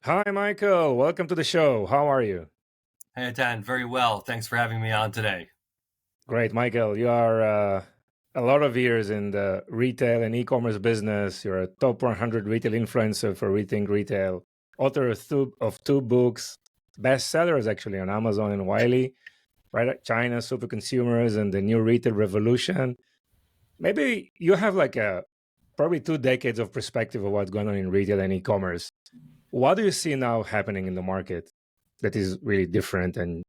Hi, Michael. Welcome to the show. How are you? Hey, Eitan, very well. Thanks for having me on today. Great, Michael. You are a lot of years in the retail and e-commerce business. You're a top 100 retail influencer for Rethink Retail, author of two books, bestsellers actually on Amazon and Wiley, right? China, Super Consumers, and the New Retail Revolution. Maybe you have like probably 2 decades of perspective of what's going on in retail and e-commerce. What do you see now happening in the market that is really different and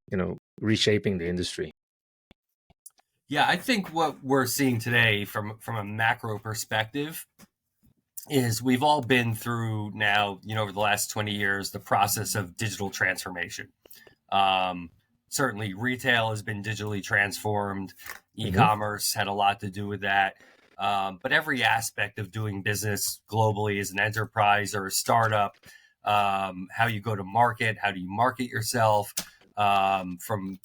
reshaping the industry? Yeah, I think what we're seeing today from a macro perspective is we've all been through now, over the last 20 years, the process of digital transformation. Um, Certainly, retail has been digitally transformed. Hmm. E-commerce had a lot to do with that. But every aspect of doing business globally as an enterprise or a startup, how you go to market, how do you market yourself, from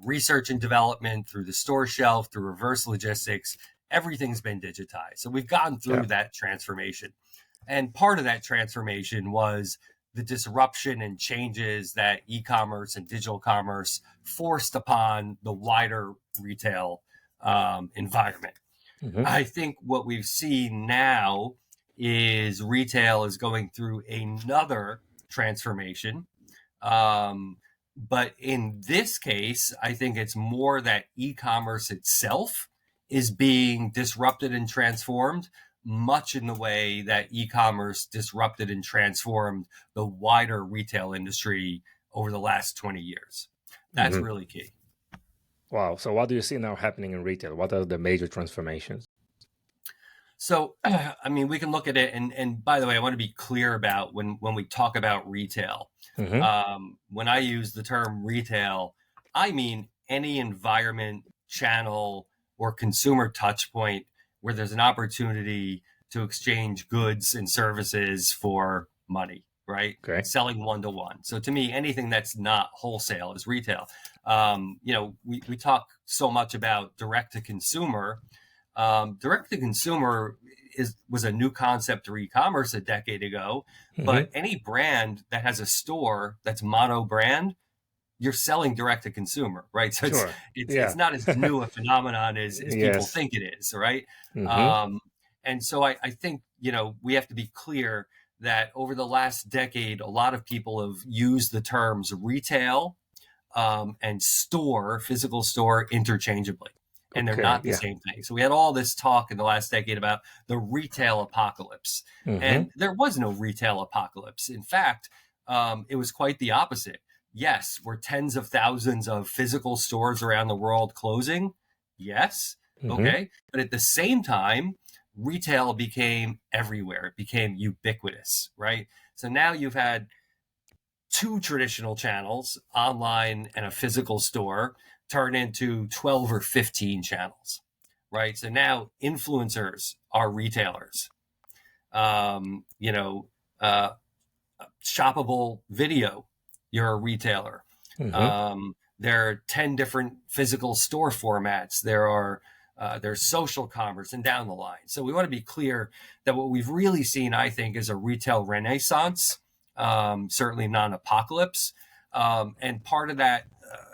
research and development through the store shelf, through reverse logistics, everything's been digitized. So we've gone Yeah. through that transformation. And part of that transformation was the disruption and changes that e-commerce and digital commerce forced upon the wider retail environment. Hmm. I think what we've seen now is retail is going through another transformation. Um, but in this case, I think it's more that e-commerce itself is being disrupted and transformed, much in the way that e-commerce disrupted and transformed the wider retail industry over the last 20 years. That's Hmm. really key. Wow. So, what do you see now happening in retail? What are the major transformations? So, I mean, we can look at it, and by the way, I want to be clear about when we talk about retail. Hmm. When I use the term retail, I mean any environment, channel, or consumer touch point where there's an opportunity to exchange goods and services for money, right? Okay. Selling one to one. So to me, anything that's not wholesale is retail. We talk so much about direct to consumer. Direct to consumer was a new concept for e-commerce a decade ago, Hmm. but any brand that has a store that's mono brand, you're selling direct to consumer, right? So it's Sure. it's Yeah. it's not as new a phenomenon as people Yes. think it is, right? Hmm. Um, and so I think we have to be clear that over the last decade, a lot of people have used the terms retail and store, physical store, interchangeably. And they're Okay. not the Yeah. same thing. So we had all this talk in the last decade about the retail apocalypse. Hmm. And there was no retail apocalypse. In fact, it was quite the opposite. Yes, were tens of thousands of physical stores around the world closing? Yes. Hmm. Okay. But at the same time, retail became everywhere. It became ubiquitous, right? So now you've had two traditional channels, online and a physical store, turn into 12 or 15 channels, right? So now influencers are retailers. Um, you know, uh, Shoppable video, you're a retailer. Hmm. There are 10 different physical store formats. There's social commerce and down the line. So we want to be clear that what we've really seen, I think, is a retail renaissance, certainly non-apocalypse. And part of that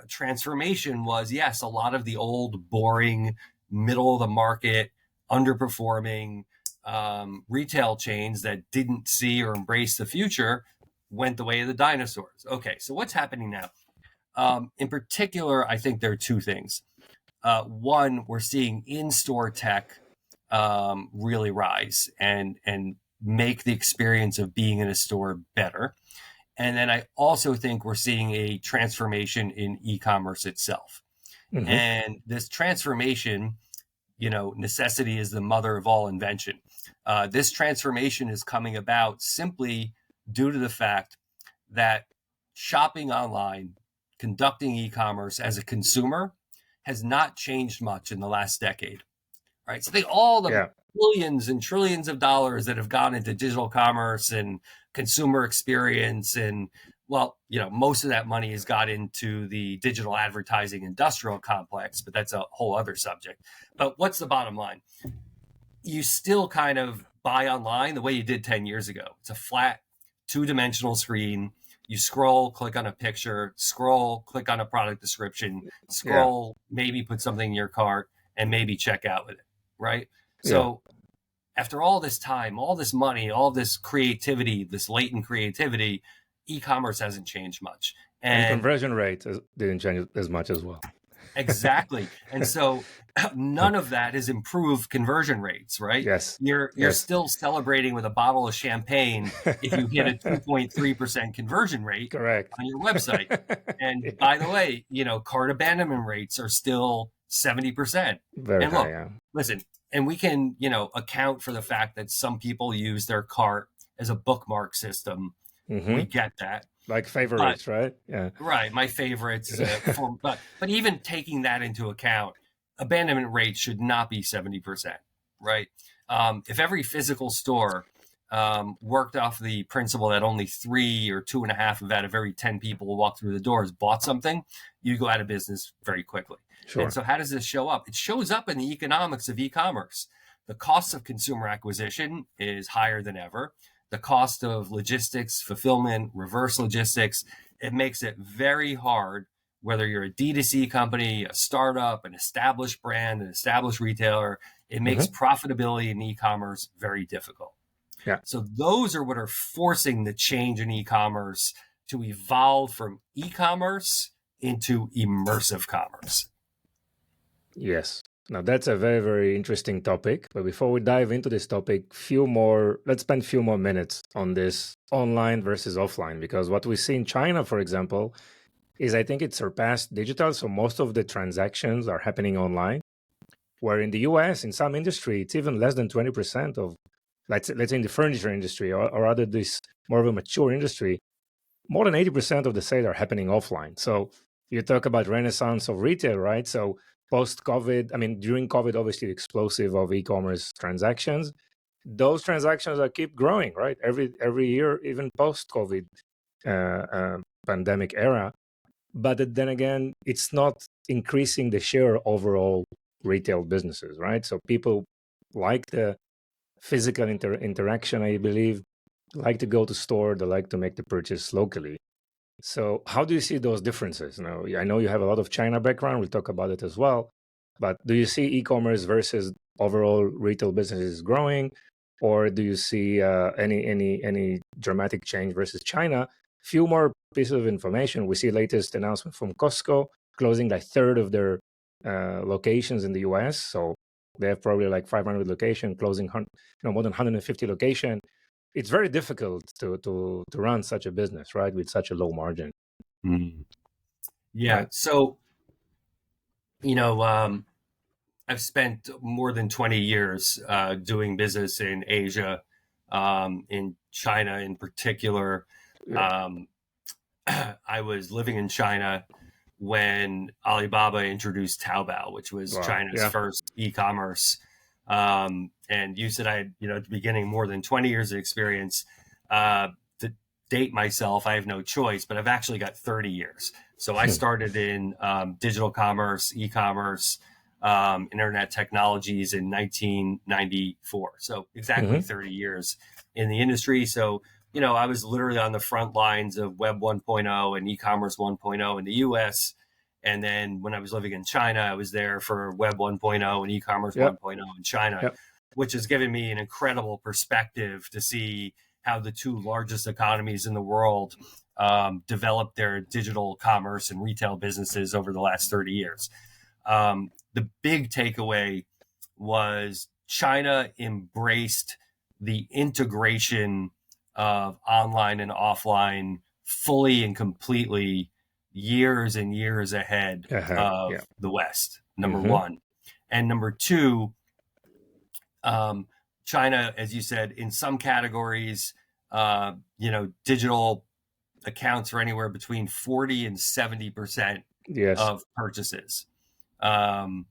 transformation was, yes, a lot of the old, boring, middle of the market, underperforming retail chains that didn't see or embrace the future went the way of the dinosaurs. Okay, so what's happening now? In particular, I think there are two things. One, we're seeing in-store tech really rise and make the experience of being in a store better. And then I also think we're seeing a transformation in e-commerce itself. Hmm. And this transformation, necessity is the mother of all invention. This transformation is coming about simply due to the fact that shopping online, conducting e-commerce as a consumer has not changed much in the last decade, right? So all the Yeah. billions and trillions of dollars that have gone into digital commerce and consumer experience and most of that money has got into the digital advertising industrial complex, but that's a whole other subject. But what's the bottom line? You still kind of buy online the way you did 10 years ago. It's a flat two-dimensional screen. You scroll, click on a picture, scroll, click on a product description, scroll, maybe put something in your cart, and maybe check out with it, right? So after all this time, all this money, all this creativity, this latent creativity, e-commerce hasn't changed much. And conversion rate didn't change as much as well. Exactly. And so none of that has improved conversion rates, right? Yes. You're still celebrating with a bottle of champagne if you hit a 2.3% conversion rate Correct. on your website. And by the way, cart abandonment rates are still 70%. Very and look, high, yeah. Listen, and we can, account for the fact that some people use their cart as a bookmark system. We get that. Like favorites, right? Yeah. Right. My favorites. But even taking that into account, abandonment rate should not be 70%, right? If every physical store worked off the principle that only 3 or 2.5 out of every 10 people who walk through the doors bought something, you go out of business very quickly. Sure. And so how does this show up? It shows up in the economics of e-commerce. The cost of consumer acquisition is higher than ever. The cost of logistics, fulfillment, reverse logistics, it makes it very hard, whether you're a D2C company, a startup, an established brand, an established retailer, it makes profitability in e-commerce very difficult. Yeah. So those are what are forcing the change in e-commerce to evolve from e-commerce into immersive commerce. Yes. Now that's a very, very interesting topic. But before we dive into this topic, let's spend a few more minutes on this online versus offline, because what we see in China, for example, is I think it surpassed digital. So most of the transactions are happening online, where in the US, in some industry, it's even less than 20% of, let's say in the furniture industry or rather this more of a mature industry, more than 80% of the sales are happening offline. So you talk about renaissance of retail, right? So post-COVID, during COVID, obviously the explosive of e-commerce transactions, those transactions keep growing, right? Every year, even post-COVID pandemic era. But then again, it's not increasing the share of overall retail businesses, right? So people like the physical interaction, I believe, like to go to store, they like to make the purchase locally. So how do you see those differences? Now, I know you have a lot of China background. We'll talk about it as well. But do you see e-commerce versus overall retail businesses growing, or do you see any dramatic change versus China? Few more pieces of information. We see latest announcement from Costco closing like 1/3 of their locations in the US. So they have probably like 500 locations, closing more than 150 locations. It's very difficult to run such a business, right, with such a low margin. Yeah. Right. So, I've spent more than 20 years doing business in Asia, in China in particular. I was living in China when Alibaba introduced Taobao, which was China's first e-commerce. And you said I had, at the beginning, more than 20 years of experience. To date myself, I have no choice, but I've actually got 30 years. So I started in digital commerce, e-commerce, internet technologies in 1994. So exactly 30 years in the industry. So, I was literally on the front lines of Web 1.0 and e-commerce 1.0 in the US. And then when I was living in China, I was there for Web 1.0 and e-commerce 1.0 in China, which has given me an incredible perspective to see how the two largest economies in the world developed their digital commerce and retail businesses over the last 30 years. The big takeaway was China embraced the integration of online and offline fully and completely years and years ahead of the West, number one. And number two, China, as you said, in some categories, digital accounts for anywhere between 40 and 70% of purchases. And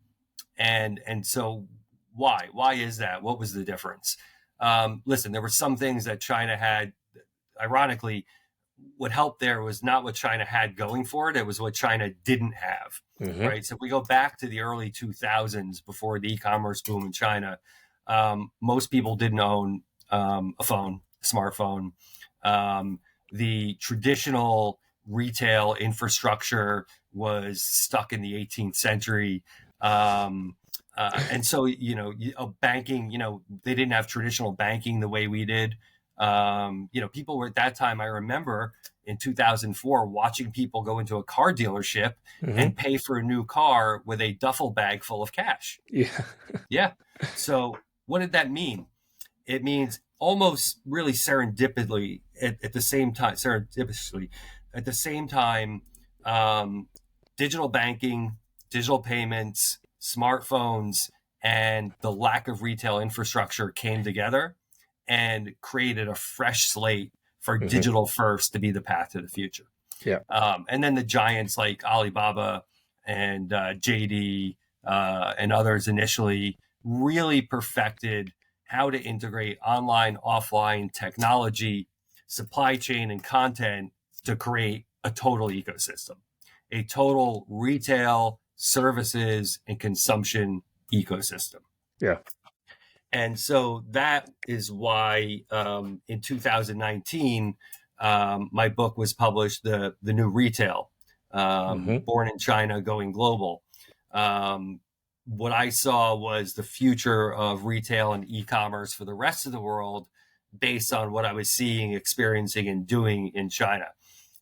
so why is that? What was the difference? Listen, there were some things that China had. Ironically, what helped there was not what China had going for it. It was what China didn't have, right? So if we go back to the early 2000s, before the e-commerce boom in China, most people didn't own a smartphone. The traditional retail infrastructure was stuck in the 18th century. And so, banking, they didn't have traditional banking the way we did. People were at that time, I remember in 2004, watching people go into a car dealership and pay for a new car with a duffel bag full of cash. Yeah. Yeah. So what did that mean? It means almost really serendipitously at the same time, digital banking, digital payments, smartphones, and the lack of retail infrastructure came together and created a fresh slate for digital first to be the path to the future. Yeah. And then the giants like Alibaba and JD and others initially really perfected how to integrate online, offline technology, supply chain, and content to create a total ecosystem, a total retail, services, and consumption ecosystem. Yeah. And so that is why in 2019, my book was published, The New Retail, Born in China, Going Global. What I saw was the future of retail and e-commerce for the rest of the world based on what I was seeing, experiencing, and doing in China.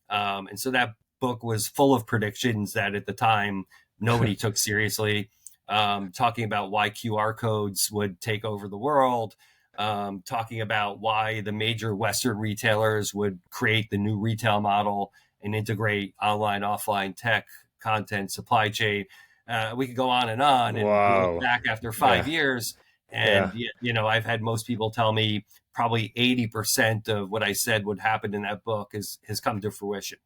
And so that book was full of predictions that at the time nobody took seriously. Talking about why QR codes would take over the world, talking about why the major Western retailers would create the new retail model and integrate online, offline tech, content, supply chain. We could go on. And you look back after 5 years, and I've had most people tell me probably 80% of what I said would happen in that book has come to fruition.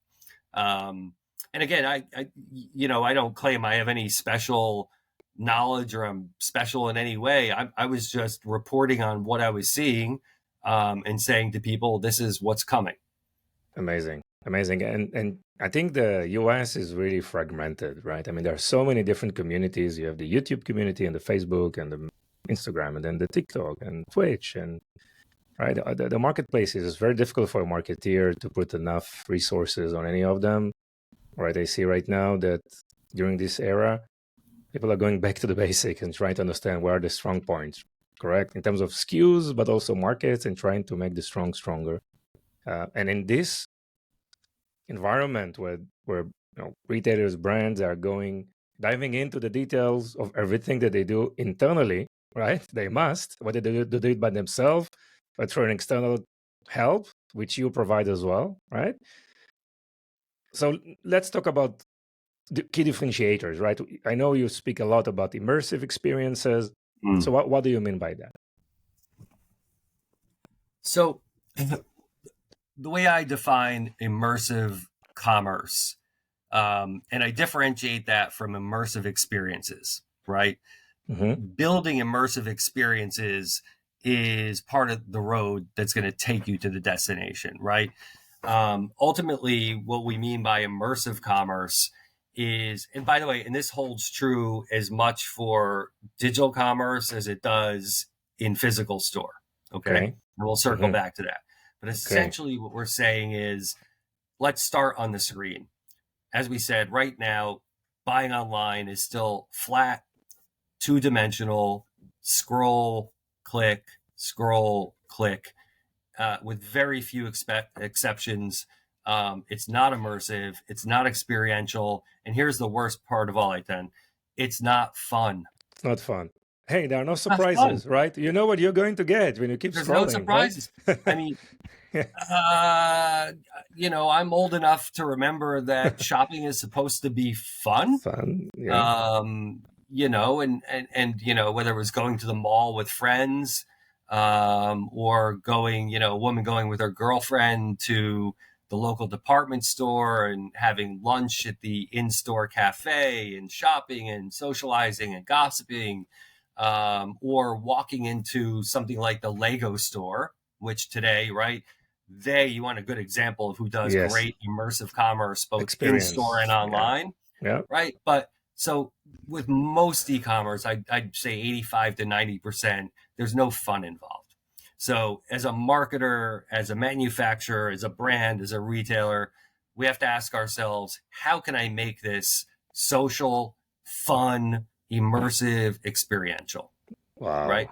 And again, I don't claim I have any special knowledge or I'm special in any way. I was just reporting on what I was seeing and saying to people, this is what's coming. Amazing. And I think the US is really fragmented, right? I mean, there are so many different communities. You have the YouTube community and the Facebook and the Instagram and then the TikTok and Twitch and right. The marketplaces is very difficult for a marketeer to put enough resources on any of them. Right. I see right now that during this era, people are going back to the basics and trying to understand where are the strong points, correct? In terms of SKUs, but also markets and trying to make the strong stronger. And in this environment where retailers, brands are diving into the details of everything that they do internally, right? They must, whether they do it by themselves, but for an external help, which you provide as well, right? So let's talk about the key differentiators, right? I know you speak a lot about immersive experiences. So what do you mean by that? So the way I define immersive commerce, and I differentiate that from immersive experiences, right? Building immersive experiences is part of the road that's going to take you to the destination, right? Ultimately, what we mean by immersive commerce is, and by the way, and this holds true as much for digital commerce as it does in physical store. Okay. And we'll circle back to that. But essentially what we're saying is, let's start on the screen. As we said, right now, buying online is still flat, two-dimensional, scroll, click, with very few exceptions. It's not immersive. It's not experiential. And here's the worst part of all, Eitan. It's not fun. It's not fun. Hey, there are no surprises, right? You know what you're going to get when you keep There's scrolling. No surprises. Right? I mean, I'm old enough to remember that shopping is supposed to be fun. Yeah. And whether it was going to the mall with friends, or going, a woman going with her girlfriend to the local department store and having lunch at the in-store cafe and shopping and socializing and gossiping, or walking into something like the Lego store, which today, right, you want a good example of who does great immersive commerce, both in-store and online, right? But so with most e-commerce, I'd say 85 to 90%, there's no fun involved. So as a marketer, as a manufacturer, as a brand, as a retailer, we have to ask ourselves, how can I make this social, fun, immersive, experiential, Wow. right?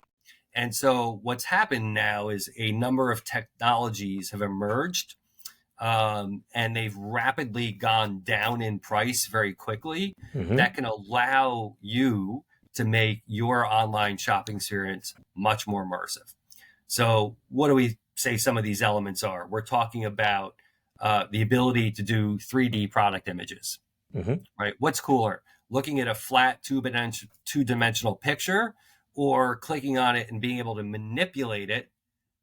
And so what's happened now is a number of technologies have emerged, and they've rapidly gone down in price very quickly, Mm-hmm. that can allow you to make your online shopping experience much more immersive. So what do we say some of these elements are? We're talking about the ability to do 3D product images, Mm-hmm. right? What's cooler, looking at a flat two-dimensional picture, or clicking on it and being able to manipulate it,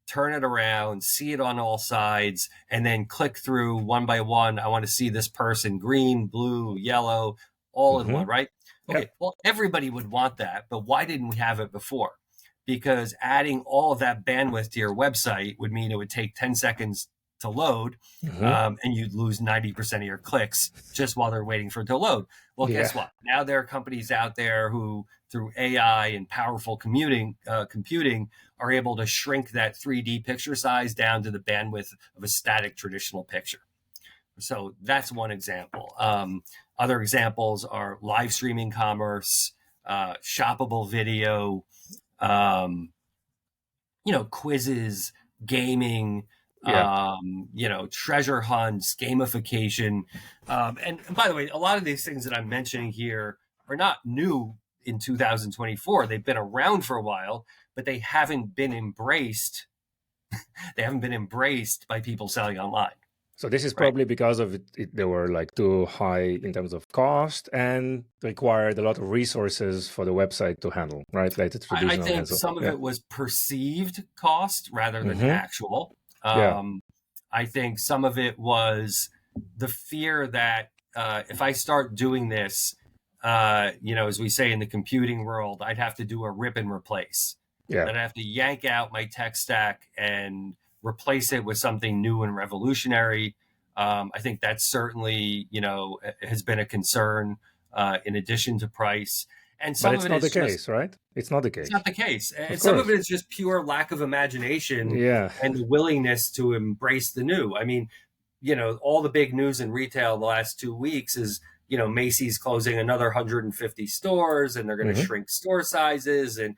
turn it around, see it on all sides, and then click through one by one? I want to see this person green, blue, yellow, all in Mm-hmm. one, right? Yeah. Okay, well, everybody would want that, but why didn't we have it before? Because adding all of that bandwidth to your website would mean it would take 10 seconds to load, Mm-hmm. and you'd lose 90% of your clicks just while they're waiting for it to load. Well, Yeah. guess what? Now there are companies out there who, through AI and powerful computing, are able to shrink that 3D picture size down to the bandwidth of a static traditional picture. So that's one example. Other examples are live streaming commerce, shoppable video, um, quizzes, gaming, Yeah. treasure hunts, gamification. And by the way, a lot of these things that I'm mentioning here are not new in 2024. They've been around for a while, but they haven't been embraced. They haven't been embraced by people selling online, So this is right? probably because of they were like too high in terms of cost and required a lot of resources for the website to handle, right? Like the I traditional think hands on. some of Yeah. it was perceived cost rather than Mm-hmm. actual. Yeah. I think some of it was the fear that if I start doing this, as we say in the computing world, I'd have to do a rip and replace. Yeah. That I have to yank out my tech stack and replace it with something new and revolutionary. I think that certainly, has been a concern, in addition to price. And But some of it's it not the is just, case, right? It's not the it's case. not the case. Of And some of course. it is just pure lack of imagination Yeah. and the willingness to embrace the new. I mean, all the big news in retail the last 2 weeks is, Macy's closing another 150 stores, and they're going to Mm-hmm. shrink store sizes. And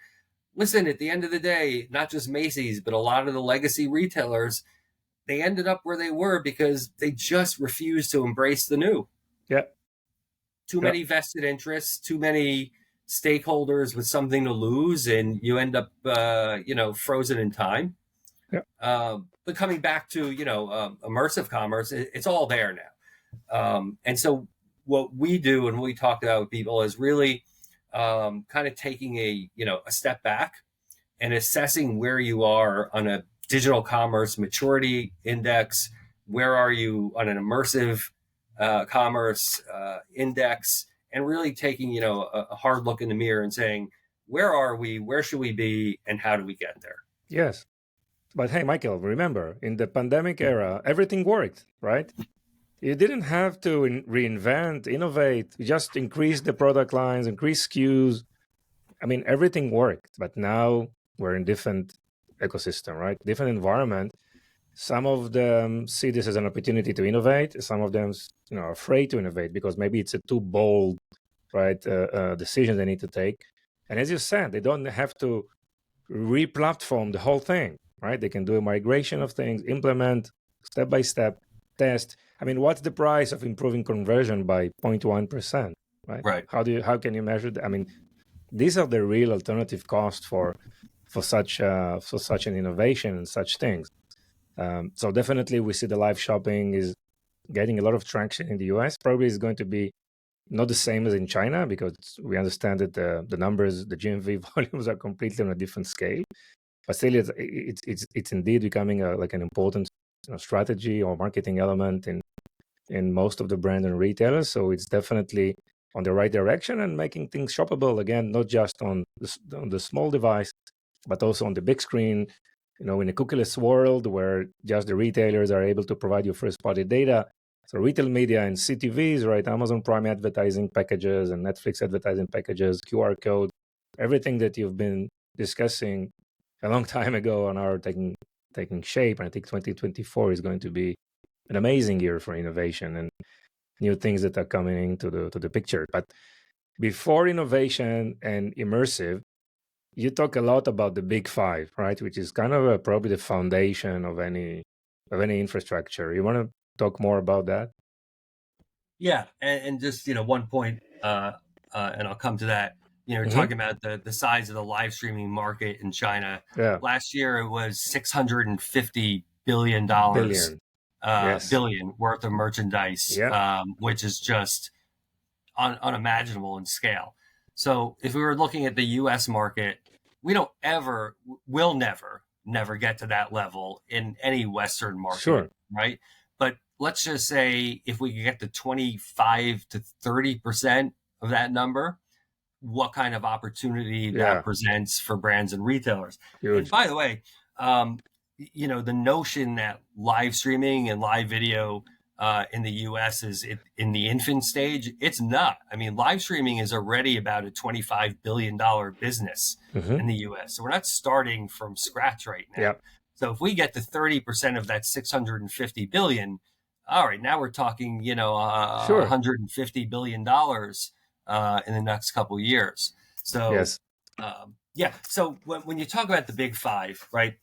listen, at the end of the day, not just Macy's, but a lot of the legacy retailers, they ended up where they were because they just refused to embrace the new. Yeah. Too Yeah. many vested interests, too many stakeholders with something to lose, and you end up, frozen in time. Yeah. But coming back to, immersive commerce, it's all there now. And so what we do and what we talk about with people is really, kind of taking a step back and assessing where you are on a digital commerce maturity index. Where are you on an immersive commerce index? And really taking, a hard look in the mirror and saying, where are we? Where should we be? And how do we get there? Yes. But hey, Michael, remember, in the pandemic era, everything worked, right? You didn't have to reinvent, innovate, you just increase the product lines, increase SKUs. I mean, everything worked, but now we're in different ecosystem, right? Different environment. Some of them see this as an opportunity to innovate. Some of them, are afraid to innovate because maybe it's a too bold, right, decision they need to take. And as you said, they don't have to re-platform the whole thing, right? They can do a migration of things, implement step by step, test. I mean, what's the price of improving conversion by 0.1%, right? Right. How can you measure that? I mean, these are the real alternative costs for such an innovation and such things. So definitely, we see the live shopping is getting a lot of traction in the US. Probably is going to be not the same as in China because we understand that the numbers, the GMV volumes are completely on a different scale. But still, it's indeed becoming like an important strategy or marketing element in most of the brand and retailers. So it's definitely on the right direction and making things shoppable again, not just on the small device, but also on the big screen. In a cookieless world where just the retailers are able to provide you first-party data. So retail media and CTVs, right? Amazon Prime advertising packages and Netflix advertising packages, QR code, everything that you've been discussing a long time ago and are taking shape. And I think 2024 is going to be an amazing year for innovation and new things that are coming into the picture. But before innovation and immersive, you talk a lot about the big five, right? Which is kind of probably the foundation of any infrastructure. You want to talk more about that? Yeah, and just one point, and I'll come to that. You're Mm-hmm. talking about the size of the live streaming market in China. Yeah, Last year, it was $650 billion, yes, billion worth of merchandise, yeah, which is just unimaginable in scale. So if we were looking at the U.S. market, we don't ever, will never get to that level in any Western market, sure, right? But let's just say if we could get to 25 to 30% of that number, what kind of opportunity that yeah, presents for brands and retailers. And huge. by the way, the notion that live streaming and live video in the US is in the infant stage, it's not. I mean, live streaming is already about a $25 billion business Mm-hmm. in the US. So we're not starting from scratch right Yeah, now. So if we get to 30% of that 650 billion, all right, now we're talking, sure, $150 billion in the next couple of years. So, yes, yeah. So when you talk about the big five, right,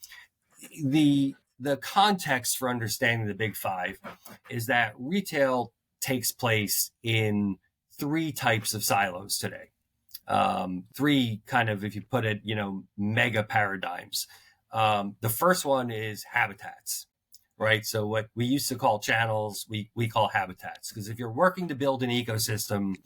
the context for understanding the big five is that retail takes place in three types of silos today. Three kind of, if you put it, mega paradigms. The first one is habitats, right? So what we used to call channels, we call habitats. Because if you're working to build an ecosystem,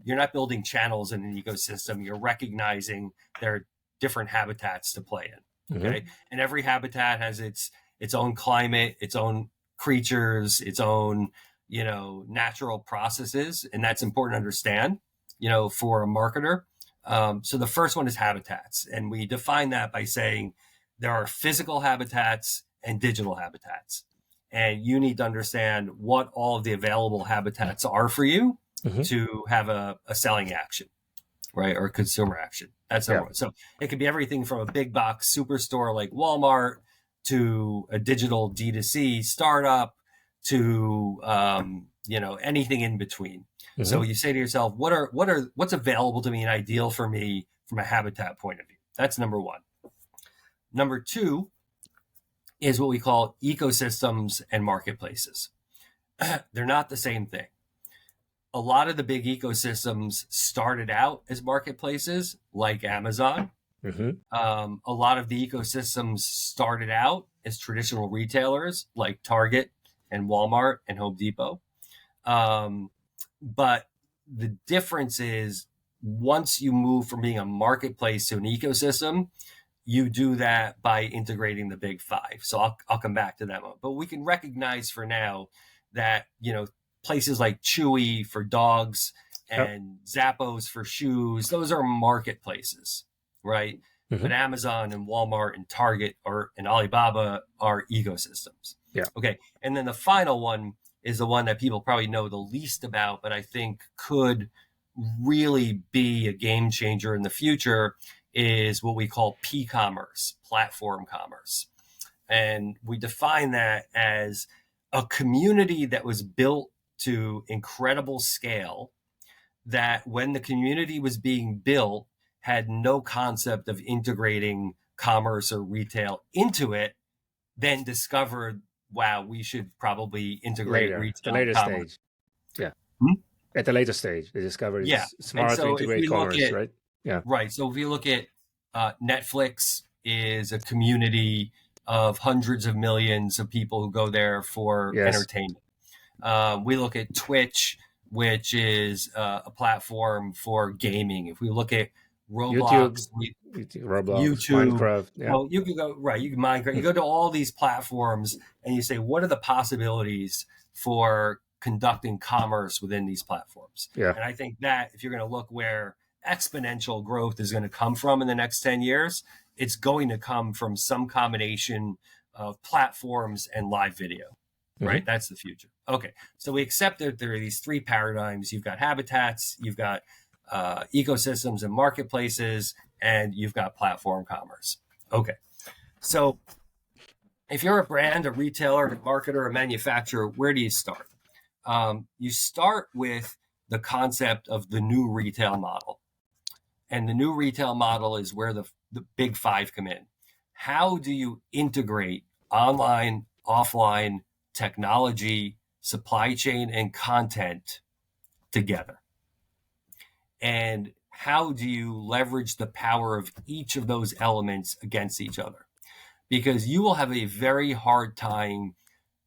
you're not building channels in an ecosystem. You're recognizing there are different habitats to play in. mm-hmm. Okay, and every habitat has its own climate, its own creatures, its own natural processes, and that's important to understand. For a marketer. So the first one is habitats, and we define that by saying there are physical habitats and digital habitats, and you need to understand what all of the available habitats are for you Mm-hmm. to have a selling action, right, or consumer action. That's number Yeah, one. So it could be everything from a big box superstore like Walmart to a digital D2C startup to anything in between. mm-hmm. So you say to yourself, what's available to me and ideal for me from a habitat point of view? That's number one. Number two is what we call ecosystems and marketplaces. They're not the same thing. A lot of the big ecosystems started out as marketplaces like Amazon. Mm-hmm. A lot of the ecosystems started out as traditional retailers like Target and Walmart and Home Depot. But the difference is once you move from being a marketplace to an ecosystem, you do that by integrating the big five. So I'll come back to that one. But we can recognize for now that, places like Chewy for dogs and Zappos for shoes, those are marketplaces, right? Mm-hmm. But Amazon and Walmart and Target and Alibaba are ecosystems. Yeah. Okay. And then the final one is the one that people probably know the least about, but I think could really be a game changer in the future is what we call P-commerce, platform commerce. And we define that as a community that was built to incredible scale, that when the community was being built had no concept of integrating commerce or retail into it, then discovered, wow, we should probably integrate Later, the retail and later commerce. stage. Yeah, Hmm? at the later stage, they discovered Yeah. it's And smart to so if integrate we look commerce, at, right? Yeah. right. So if you look at Netflix is a community of hundreds of millions of people who go there for Yes. entertainment. We look at Twitch, which is a platform for gaming. If we look at Roblox, Roblox, YouTube, Minecraft. Yeah. well, you could go right. You can Minecraft. You go to all these platforms and you say, what are the possibilities for conducting commerce within these platforms? Yeah. And I think that if you're going to look where exponential growth is going to come from in the next 10 years, it's going to come from some combination of platforms and live video, right? Mm-hmm. That's the future. Okay. So we accept that there are these three paradigms. You've got habitats, you've got ecosystems and marketplaces, and you've got platform commerce. Okay. So if you're a brand, a retailer, a marketer, a manufacturer, where do you start? You start with the concept of the new retail model. And the new retail model is where the big five come in. How do you integrate online, offline technology, supply chain, and content together? And how do you leverage the power of each of those elements against each other? Because you will have a very hard time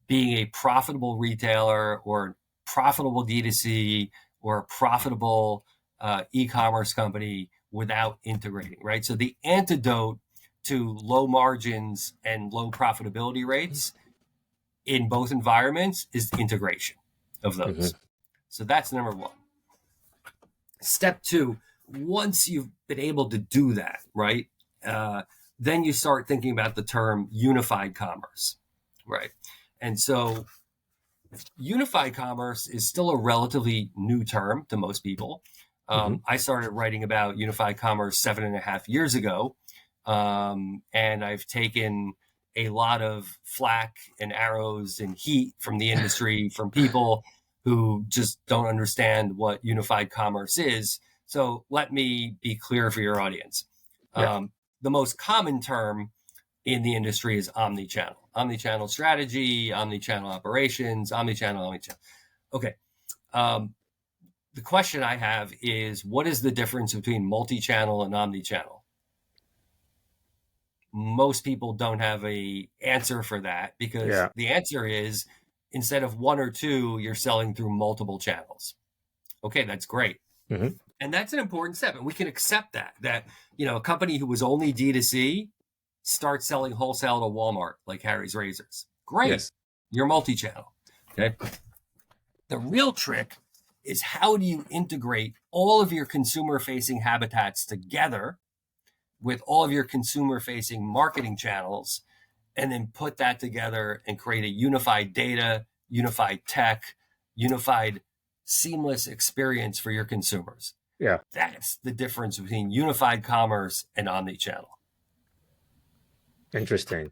being a profitable retailer or profitable D2C or a profitable e-commerce company without integrating, right? So the antidote to low margins and low profitability rates in both environments is integration of those. Mm-hmm. So that's number one. Step two, once you've been able to do that, right, then you start thinking about the term unified commerce, right? And so unified commerce is still a relatively new term to most people. I started writing about unified commerce 7.5 years ago, and I've taken a lot of flack and arrows and heat from the industry from people who just don't understand what unified commerce is. So let me be clear for your audience. Yeah. The most common term in the industry is omni-channel. Omni-channel strategy, omni-channel operations, omni-channel. Okay. The question I have is, what is the difference between multi-channel and omni-channel? Most people don't have a answer for that because the answer is instead of one or two, you're selling through multiple channels. Okay, that's great. Mm-hmm. And that's an important step. And we can accept that, a company who was only D2C starts selling wholesale to Walmart like Harry's Razors. Great. Yes. You're multi-channel. Okay. The real trick is how do you integrate all of your consumer-facing habitats together with all of your consumer-facing marketing channels and then put that together and create a unified data, unified tech, unified seamless experience for your consumers. Yeah. That's the difference between unified commerce and omni-channel. Interesting.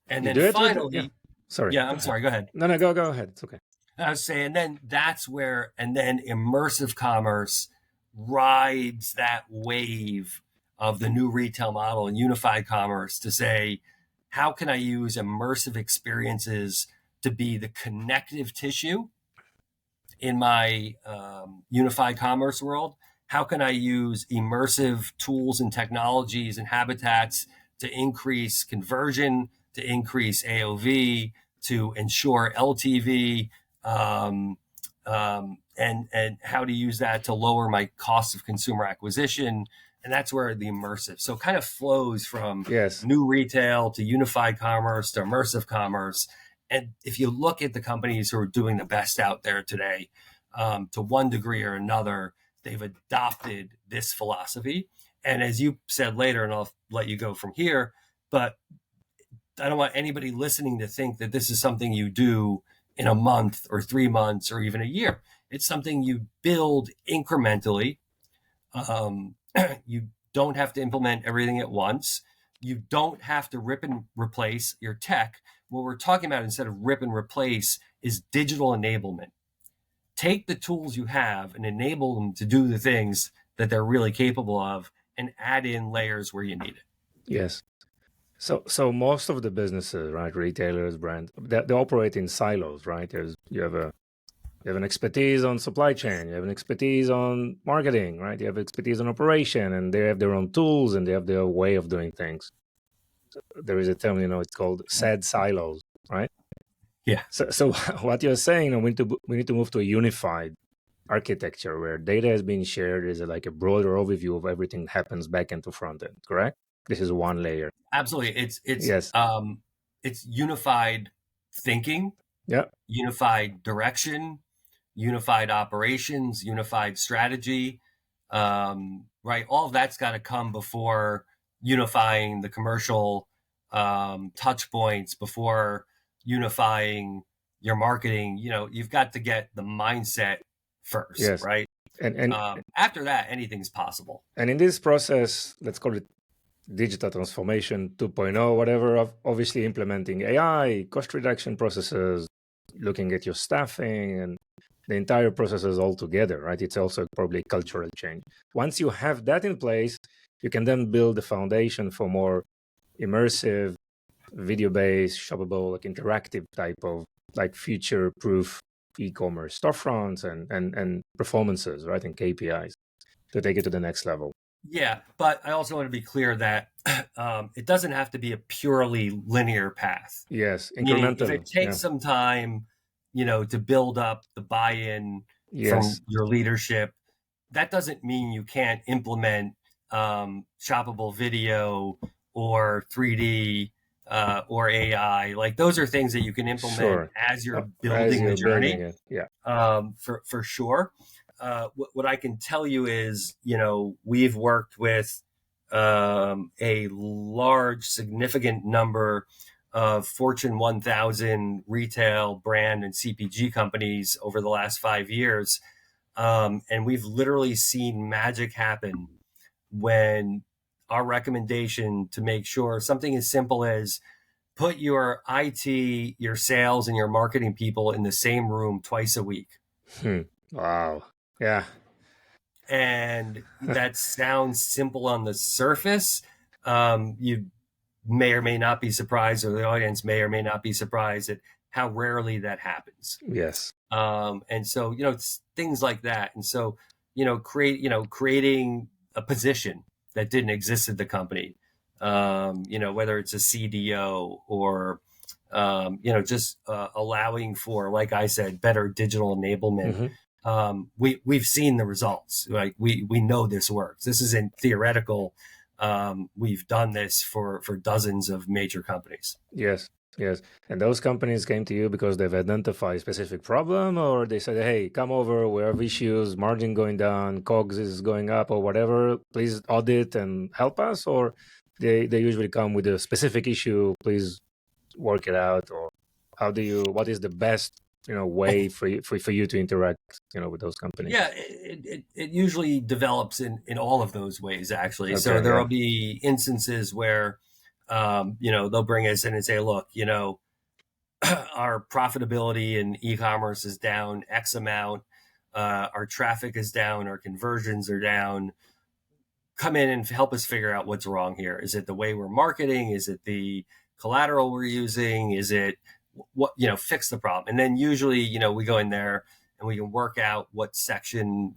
And then finally, sorry. I'm sorry, go ahead. No, go ahead. It's okay. I was saying, then immersive commerce rides that wave of the new retail model and unified commerce to say, how can I use immersive experiences to be the connective tissue in my unified commerce world? How can I use immersive tools and technologies and habitats to increase conversion, to increase AOV, to ensure LTV, and how to use that to lower my cost of consumer acquisition? And that's where the immersive, so it kind of flows from new retail to unified commerce to immersive commerce. And if you look at the companies who are doing the best out there today, to one degree or another, they've adopted this philosophy. And as you said later, and I'll let you go from here, but I don't want anybody listening to think that this is something you do in a month or 3 months or even a year. It's something you build incrementally. You don't have to implement everything at once. You don't have to rip and replace your tech. What we're talking about instead of rip and replace is digital enablement. Take the tools you have and enable them to do the things that they're really capable of and add in layers where you need it. Yes. So most of the businesses, right, retailers, brands, they operate in silos, right? You have an expertise on supply chain, you have an expertise on marketing, right? You have expertise on operation, and they have their own tools and they have their way of doing things. So there is a term, it's called sad silos, right? Yeah. So what you're saying, we need to move to a unified architecture where data is being shared is like a broader overview of everything that happens back end to front end, correct? This is one layer. Absolutely. It's unified thinking, unified direction, unified operations, unified strategy, right? All of that's got to come before unifying the commercial touch points, before unifying your marketing. You've got to get the mindset first, right? And after that, anything's possible. And in this process, let's call it digital transformation 2.0, whatever, obviously implementing AI, cost reduction processes, looking at your staffing and the entire processes all together, right? It's also probably cultural change. Once you have that in place, you can then build the foundation for more immersive, video-based, shoppable, like interactive type of like future-proof e-commerce storefronts and performances, right? And KPIs to take it to the next level. Yeah, but I also want to be clear that it doesn't have to be a purely linear path. Yes, Meaning, if incremental. it takes Yeah. some time, to build up the buy-in Yes. from your leadership, that doesn't mean you can't implement shoppable video or 3D or AI. Like those are things that you can implement Sure. as you're As building the you're building journey, it. Yeah. for sure. What I can tell you is, we've worked with a large, significant number of Fortune 1000 retail, brand, and CPG companies over the last 5 years. And we've literally seen magic happen when our recommendation to make sure something as simple as put your IT, your sales, and your marketing people in the same room twice a week. Wow. Yeah. And that sounds simple on the surface. You may or may not be surprised, or the audience may or may not be surprised at how rarely that happens. Yes. And so, it's things like that. And so, creating a position that didn't exist at the company, whether it's a CDO or, just allowing for, like I said, better digital enablement. We've seen the results. Like we know this works. This isn't theoretical. We've done this for dozens of major companies. Yes. Yes. And those companies came to you because they've identified a specific problem, or they said, hey, come over, we have issues, margin going down, COGS is going up, or whatever. Please audit and help us. Or they usually come with a specific issue, please work it out. Or what is the best way for you to interact with those companies? Yeah, it usually develops in all of those ways, actually. So Okay. there Yeah. will be instances where, they'll bring us in and say, look, our profitability in e-commerce is down X amount. Our traffic is down. Our conversions are down. Come in and help us figure out what's wrong here. Is it the way we're marketing? Is it the collateral we're using? Is it what, fix the problem? And then usually, we go in there and we can work out what section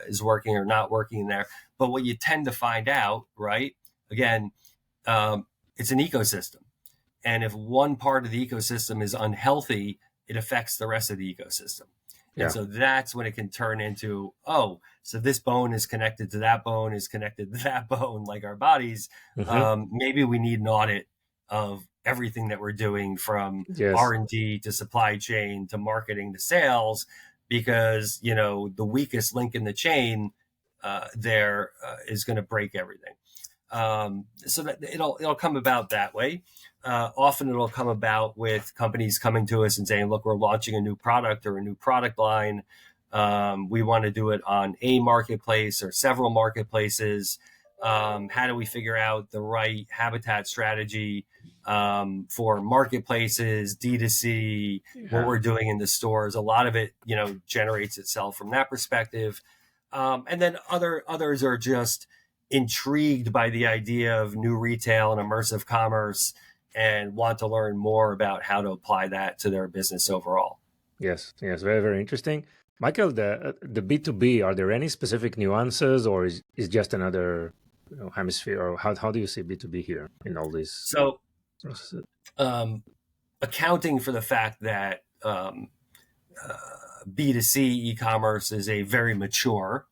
is working or not working in there. But what you tend to find out, right? Again, it's an ecosystem. And if one part of the ecosystem is unhealthy, it affects the rest of the ecosystem. Yeah. And so that's when it can turn into, so this bone is connected to that bone, is connected to that bone, like our bodies. Maybe we need an audit of everything that we're doing, from Yes. R&D to supply chain to marketing to sales, because, the weakest link in the chain there is going to break everything. So that it'll come about that way. Often it'll come about with companies coming to us and saying, look, we're launching a new product or a new product line. We want to do it on a marketplace or several marketplaces. How do we figure out the right habitat strategy for marketplaces, D2C, what we're doing in the stores? A lot of it, generates itself from that perspective. And then others are just intrigued by the idea of new retail and immersive commerce and want to learn more about how to apply that to their business overall. Yes, very, very interesting. Michael, the B2B, are there any specific nuances, or is just another hemisphere, or how do you see B2B here in all these So processes? Accounting for the fact that B2C e-commerce is a very mature,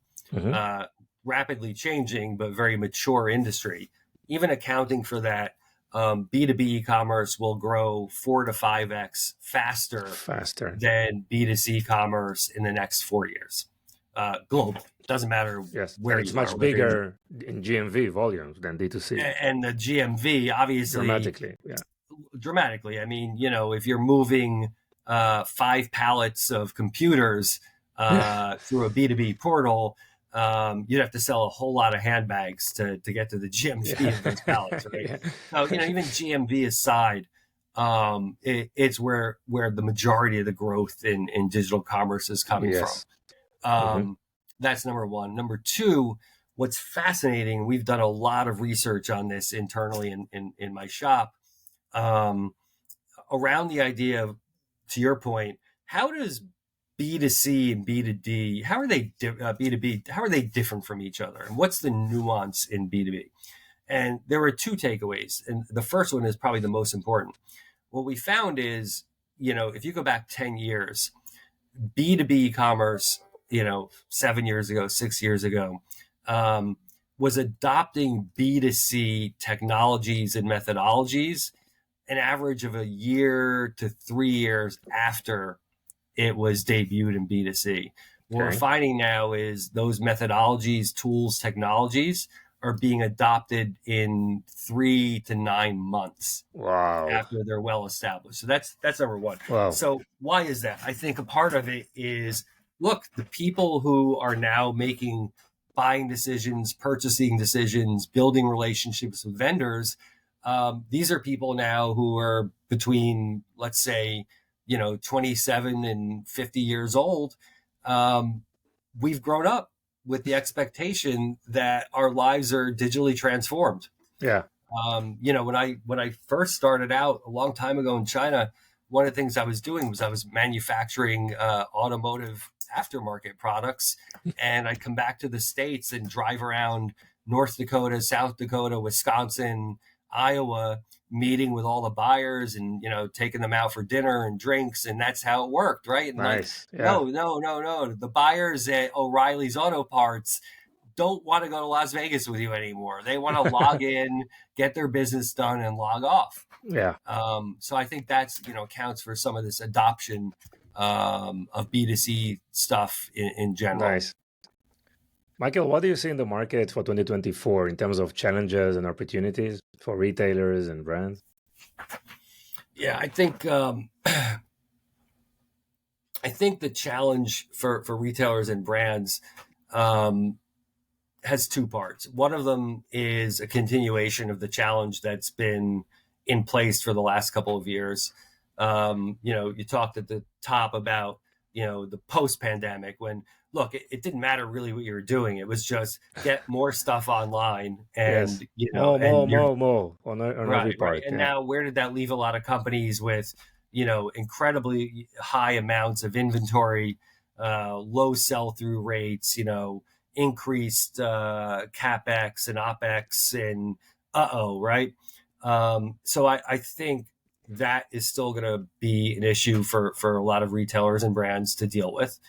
rapidly changing, but very mature industry, even accounting for that, B2B e-commerce will grow 4 to 5x faster than B2C commerce in the next 4 years. Globally, doesn't matter where it's you much are, bigger in GMV volumes than D2C. And the GMV, obviously, dramatically. I mean, if you're moving 5 pallets of computers through a B2B portal, you'd have to sell a whole lot of handbags to get to the gym to Yeah. feed those pallets, right? Yeah. So even GMV aside, it's where the majority of the growth in digital commerce is coming from. Yes. Hmm. That's number one. Number two, what's fascinating, we've done a lot of research on this internally in my shop, um, around the idea of, to your point, how does B2C and B2D, how are they B2B, how are they different from each other? And what's the nuance in B2B? And there were two takeaways. And the first one is probably the most important. What we found is, if you go back 10 years, B2B commerce, 7 years ago, 6 years ago, was adopting B2C technologies and methodologies an average of a year to 3 years after it was debuted in B2C. What we're Okay. finding now is those methodologies, tools, technologies are being adopted in 3 to 9 months Wow. after they're well established. So that's number one. Wow. So why is that? I think a part of it is, look, the people who are now making buying decisions, purchasing decisions, building relationships with vendors, these are people now who are between, let's say, 27 and 50 years old. We've grown up with the expectation that our lives are digitally transformed. Yeah. When I first started out a long time ago in China, one of the things I was doing was I was manufacturing automotive aftermarket products, and I'd come back to the States and drive around North Dakota, South Dakota, Wisconsin, Iowa, meeting with all the buyers and taking them out for dinner and drinks, and that's how it worked, right? And like, Nice. Yeah. no, no, no, no, the buyers at O'Reilly's Auto Parts don't want to go to Las Vegas with you anymore. They want to log in, get their business done, and log off. Yeah. So I think that's accounts for some of this adoption of B2C stuff in general. Nice. Michael, what do you see in the market for 2024 in terms of challenges and opportunities for retailers and brands? Yeah, I think the challenge for retailers and brands has two parts. One of them is a continuation of the challenge that's been in place for the last couple of years. You talked at the top about the post-pandemic, when look, it didn't matter really what you were doing. It was just get more stuff online, Yes. and More, and more, you're more, more on every right. part. And Yeah. now, where did that leave a lot of companies with incredibly high amounts of inventory, low sell-through rates, increased capex and opex, and right. So I think that is still going to be an issue for a lot of retailers and brands to deal with,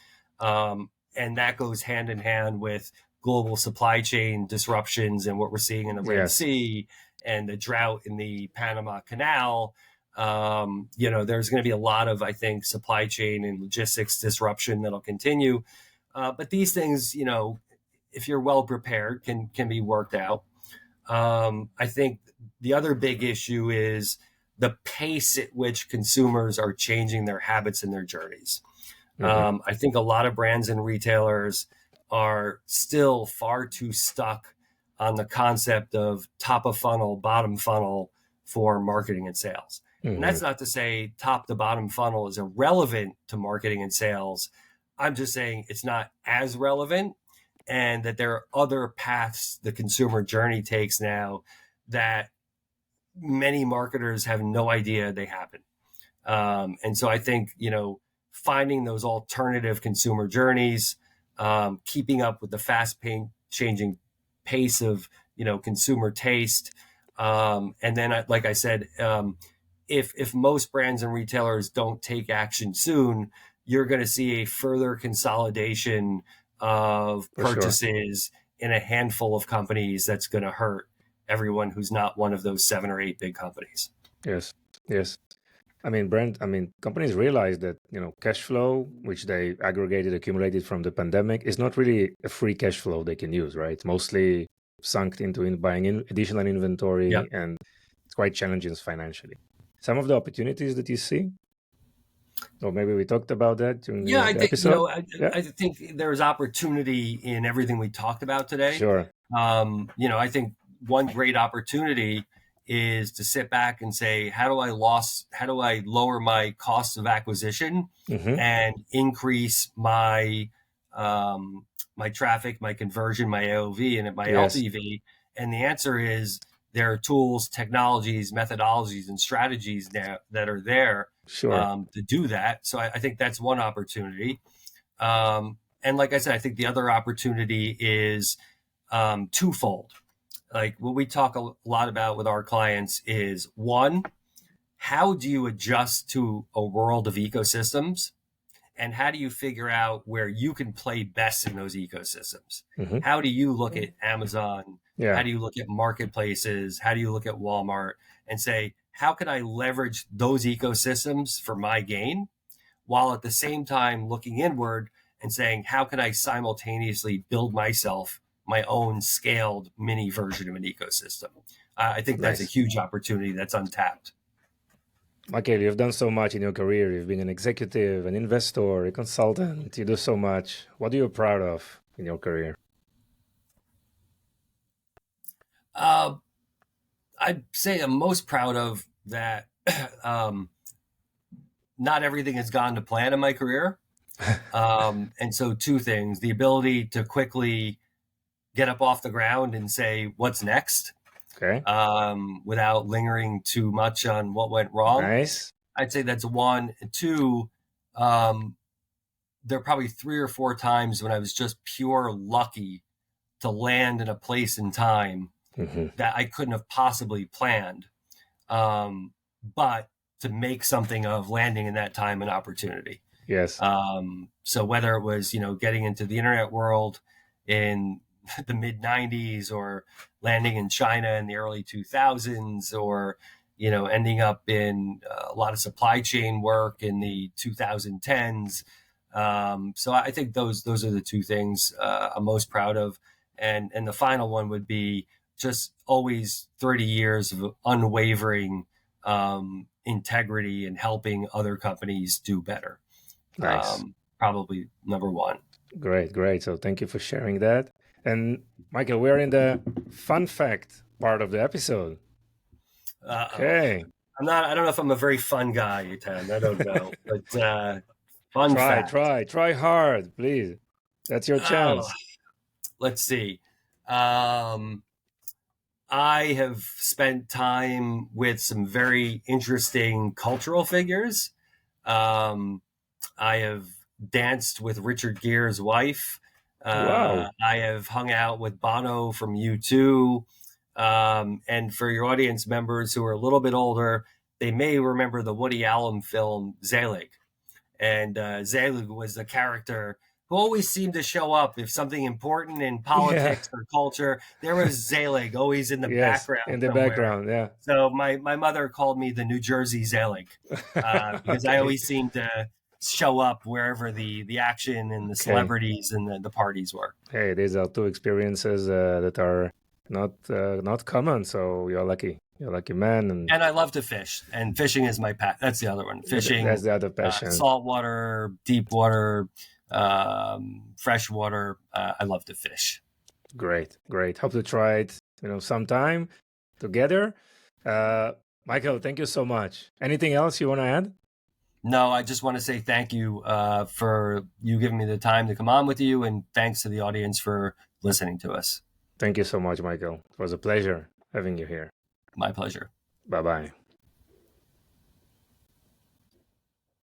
and that goes hand in hand with global supply chain disruptions and what we're seeing in the Red Yes. Sea and the drought in the Panama Canal. There's going to be a lot of, I think, supply chain and logistics disruption that'll continue. But these things, if you're well prepared, can be worked out. I think the other big issue is the pace at which consumers are changing their habits and their journeys. Hmm. I think a lot of brands and retailers are still far too stuck on the concept of top of funnel, bottom funnel for marketing and sales. And Hmm. that's not to say top to bottom funnel is irrelevant to marketing and sales. I'm just saying it's not as relevant, and that there are other paths the consumer journey takes now that many marketers have no idea they happen. And so I think, finding those alternative consumer journeys, keeping up with the fast changing pace of, consumer taste. And then, like I said, if most brands and retailers don't take action soon, you're going to see a further consolidation of For sure. purchases in a handful of companies that's going to hurt everyone who's not one of those 7 or 8 big companies. Yes. Yes. Companies realize that, cash flow, which they aggregated, accumulated from the pandemic, is not really a free cash flow they can use, right? It's mostly sunk into buying additional inventory, Yep. and it's quite challenging financially. Some of the opportunities that you see? Or maybe we talked about that during Yeah, I the think episode. Yeah, I think there's opportunity in everything we talked about today. sure. I think one great opportunity is to sit back and say, how do I lower my cost of acquisition Mm-hmm. and increase my traffic, my conversion, my AOV, and my Yes, LTV? And the answer is there are tools, technologies, methodologies, and strategies that are there sure. to do that. So I think that's one opportunity. And like I said, I think the other opportunity is twofold. Like what we talk a lot about with our clients is one, how do you adjust to a world of ecosystems? And how do you figure out where you can play best in those ecosystems? Mm-hmm. How do you look at Amazon? How Yeah, do you look at marketplaces? How do you look at Walmart and say, how can I leverage those ecosystems for my gain? While at the same time looking inward and saying, how can I simultaneously build myself my own scaled mini version of an ecosystem? I think that's a nice. huge opportunity that's untapped. Michael, you've done so much in your career. You've been an executive, an investor, a consultant. You do so much. What are you proud of in your career? Uh, I'd say I'm most proud of that. um, Not everything has gone to plan in my career. And so, two things: the ability to quickly get up off the ground and say, what's next? Okay, Without lingering too much on what went wrong. nice. I'd say that's one. And two, um, there are probably 3 or 4 times when I was just pure lucky to land in a place and time Mm-hmm. that I couldn't have possibly planned. But to make something of landing in that time and opportunity. Yes, So whether it was, getting into the internet world in the mid 90s or landing in China in the early 2000s or, ending up in a lot of supply chain work in the 2010s. So I think those are the two things I'm most proud of. And the final one would be just always 30 years of unwavering integrity and helping other companies do better. nice. Probably number one. Great, great. So thank you for sharing that. And Michael, we're in the fun fact part of the episode. Uh-oh. Okay. I don't know if I'm a very fun guy, Eitan. I don't know. But fun fact. Try hard, please. That's your Oh, chance. let's see. Um, I have spent time with some very interesting cultural figures. Um, I have danced with Richard Gere's wife. Wow. I have hung out with Bono from U2. And for your audience members who are a little bit older, they may remember the Woody Allen film Zelig. And Zelig was the character who always seemed to show up if something important in Yeah. politics or culture. There was Zelig always in the Yes, background in the somewhere. background. Yeah. So my mother called me the New Jersey Zelig because I Okay. always seemed to show up wherever the action and the Okay. celebrities and the parties were. Hey, these are two experiences that are not common. So you're lucky. You're a lucky man, and And I love to fish, and fishing is my pet. That's the other one. that's Fishing, the other passion. saltwater, deep water, fresh water. I love to fish. Great, great. Hope to try it, sometime together. Uh, Michael, thank you so much. Anything else you want to add? No, I just want to say thank you for you giving me the time to come on with you, and thanks to the audience for listening to us. Thank you so much, Michael. It was a pleasure having you here. My pleasure. Bye bye.